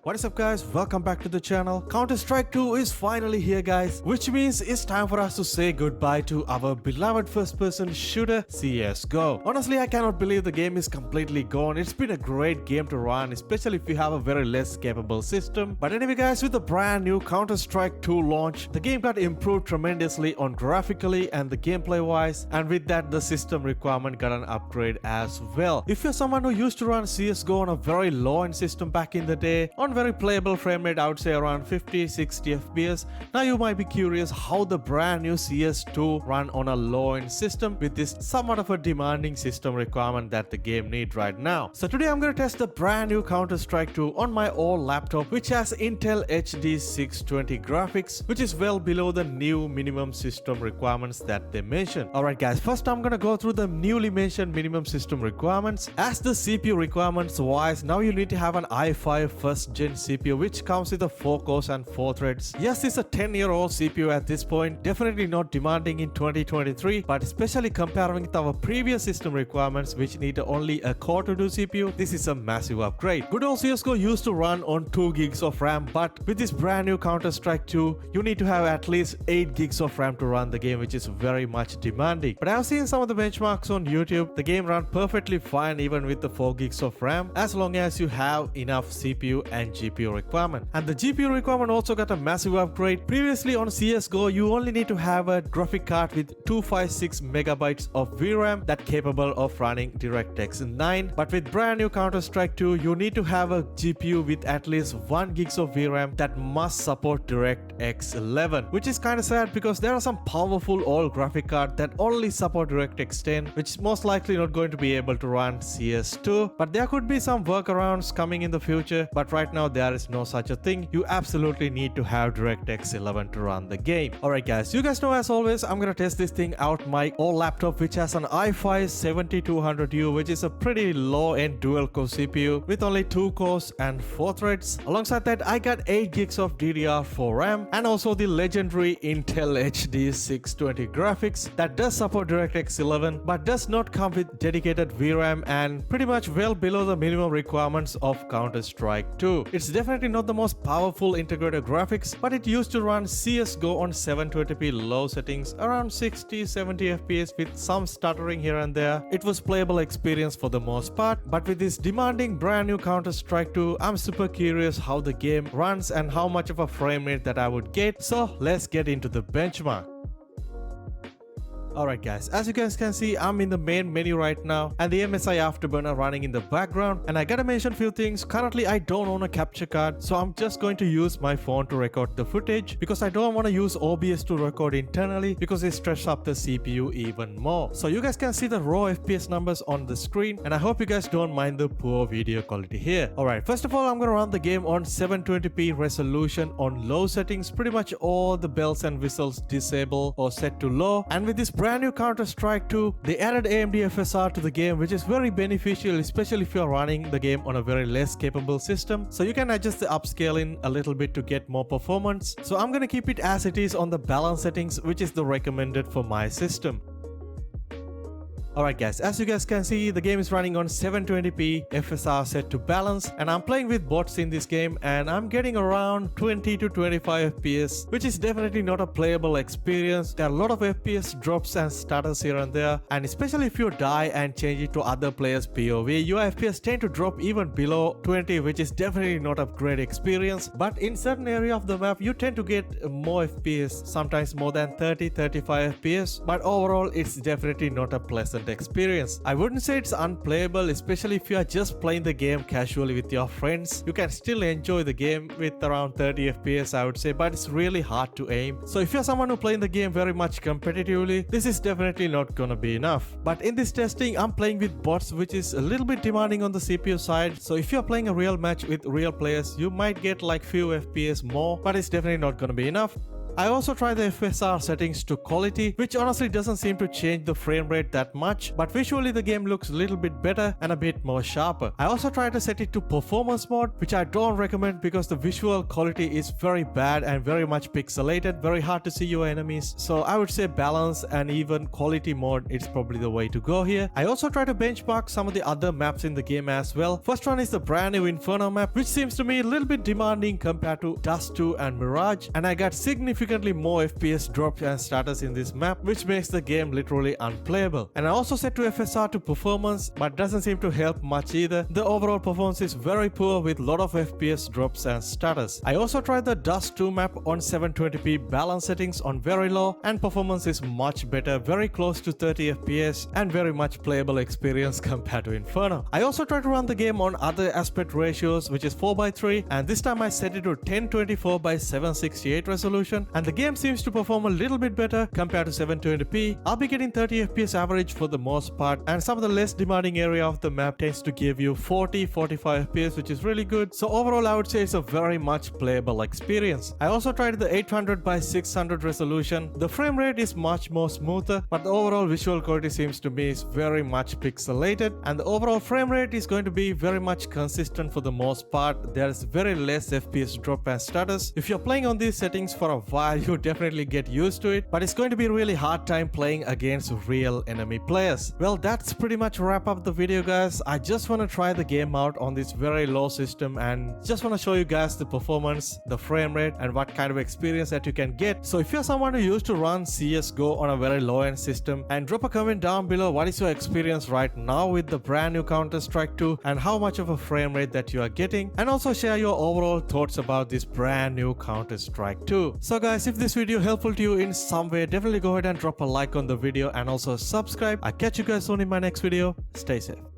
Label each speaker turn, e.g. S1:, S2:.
S1: What is up guys, welcome back to the channel. Counter-Strike 2 is finally here guys, which means it's time for us to say goodbye to our beloved first-person shooter CSGO. Honestly, I cannot believe the game is completely gone. It's been a great game to run, especially if you have a very less capable system. But anyway guys, with the brand new Counter-Strike 2 launch, the game got improved tremendously on graphically and the gameplay wise, and with that the system requirement got an upgrade as well. If you're someone who used to run CSGO on a very low-end system back in the day, on very playable frame rate, I would say around 50-60 FPS. Now you might be curious how the brand new CS2 run on a low-end system with this somewhat of a demanding system requirement that the game needs right now. So today I'm going to test the brand new Counter-Strike 2 on my old laptop, which has Intel HD 620 graphics, which is well below the new minimum system requirements that they mentioned. Alright guys, first I'm going to go through the newly mentioned minimum system requirements. As the CPU requirements wise, now you need to have an i5 first gen CPU which comes with a 4 cores and 4 threads. Yes, it's a 10-year-old CPU at this point, definitely not demanding in 2023, but especially comparing with our previous system requirements which need only a core to do CPU, this is a massive upgrade. Good old CSGO used to run on 2 gigs of RAM, but with this brand new Counter-Strike 2, you need to have at least 8 gigs of RAM to run the game, which is very much demanding. But I've seen some of the benchmarks on YouTube, the game runs perfectly fine even with the 4 gigs of RAM, as long as you have enough CPU and GPU requirement. And the GPU requirement also got a massive upgrade. Previously on CSGO, you only need to have a graphic card with 256 megabytes of VRAM that capable of running DirectX 9. But with brand new Counter-Strike 2, you need to have a GPU with at least 1 gigs of VRAM that must support DirectX 11, which is kind of sad because there are some powerful old graphic cards that only support DirectX 10, which is most likely not going to be able to run CS2. But there could be some workarounds coming in the future, but right now there is no such a thing. You absolutely need to have DirectX 11 to run the game. Alright guys, you guys know as always I'm gonna test this thing out my old laptop which has an i5 7200U, which is a pretty low-end dual-core CPU with only 2 cores and 4 threads. Alongside that I got 8 gigs of DDR4 RAM and also the legendary Intel HD 620 graphics that does support DirectX 11 but does not come with dedicated VRAM and pretty much well below the minimum requirements of Counter-Strike 2. It's definitely not the most powerful integrated graphics, but it used to run CSGO on 720p low settings around 60-70 FPS with some stuttering here and there. It was playable experience for the most part, but with this demanding brand new Counter-Strike 2, I'm super curious how the game runs and how much of a frame rate that I would get. So let's get into the benchmark. Alright guys, as you guys can see, I'm in the main menu right now and the MSI Afterburner running in the background, and I gotta mention few things. Currently I don't own a capture card, so I'm just going to use my phone to record the footage because I don't want to use OBS to record internally because it stresses up the CPU even more. So you guys can see the raw FPS numbers on the screen, and I hope you guys don't mind the poor video quality here. Alright, first of all I'm gonna run the game on 720p resolution on low settings, pretty much all the bells and whistles disable or set to low. And with this brand new Counter-Strike 2, they added AMD FSR to the game, which is very beneficial, especially if you're running the game on a very less capable system. So you can adjust the upscaling a little bit to get more performance. So I'm gonna keep it as it is on the balance settings, which is the recommended for my system. Alright guys, as you guys can see, the game is running on 720p FSR set to balance, and I'm playing with bots in this game and I'm getting around 20 to 25 FPS, which is definitely not a playable experience. There are a lot of FPS drops and stutters here and there, and especially if you die and change it to other players' POV, your FPS tend to drop even below 20, which is definitely not a great experience. But in certain area of the map you tend to get more FPS, sometimes more than 30-35 FPS, but overall it's definitely not a pleasant experience. I wouldn't say it's unplayable, especially if you are just playing the game casually with your friends. You can still enjoy the game with around 30 FPS I would say, but it's really hard to aim. So if you're someone who playing the game very much competitively, this is definitely not gonna be enough. But in this testing I'm playing with bots, which is a little bit demanding on the CPU side. So if you're playing a real match with real players, you might get like few FPS more, but it's definitely not gonna be enough. I also tried the FSR settings to quality, which honestly doesn't seem to change the frame rate that much, but visually the game looks a little bit better and a bit more sharper. I also tried to set it to performance mode, which I don't recommend because the visual quality is very bad and very much pixelated, very hard to see your enemies. So I would say balance and even quality mode is probably the way to go here. I also tried to benchmark some of the other maps in the game as well. First one is the brand new Inferno map, which seems to me a little bit demanding compared to Dust 2 and Mirage, and I got significantly more FPS drops and status in this map, which makes the game literally unplayable. And I also set to FSR to performance, but doesn't seem to help much either. The overall performance is very poor with lot of FPS drops and status. I also tried the Dust 2 map on 720p balance settings on very low, and performance is much better, very close to 30 FPS and very much playable experience compared to Inferno. I also tried to run the game on other aspect ratios, which is 4:3, and this time I set it to 1024:768 resolution, and the game seems to perform a little bit better compared to 720p. I'll be getting 30 FPS average for the most part, and some of the less demanding area of the map tends to give you 40-45 FPS, which is really good. So overall I would say it's a very much playable experience. I also tried the 800:600 resolution. The frame rate is much more smoother, but the overall visual quality seems to me is very much pixelated, and the overall frame rate is going to be very much consistent for the most part. There is very less FPS drop and status. If you're playing on these settings for a while, you definitely get used to it, but it's going to be a really hard time playing against real enemy players. Well, that's pretty much wrap up the video, guys. I just want to try the game out on this very low system and just want to show you guys the performance, the frame rate, and what kind of experience that you can get. So if you're someone who used to run CSGO on a very low end system, and drop a comment down below what is your experience right now with the brand new Counter-Strike 2 and how much of a frame rate that you are getting, and also share your overall thoughts about this brand new Counter-Strike 2. So guys, if this video helpful to you in some way, definitely go ahead and drop a like on the video and also subscribe. I'll catch you guys soon in my next video. Stay safe.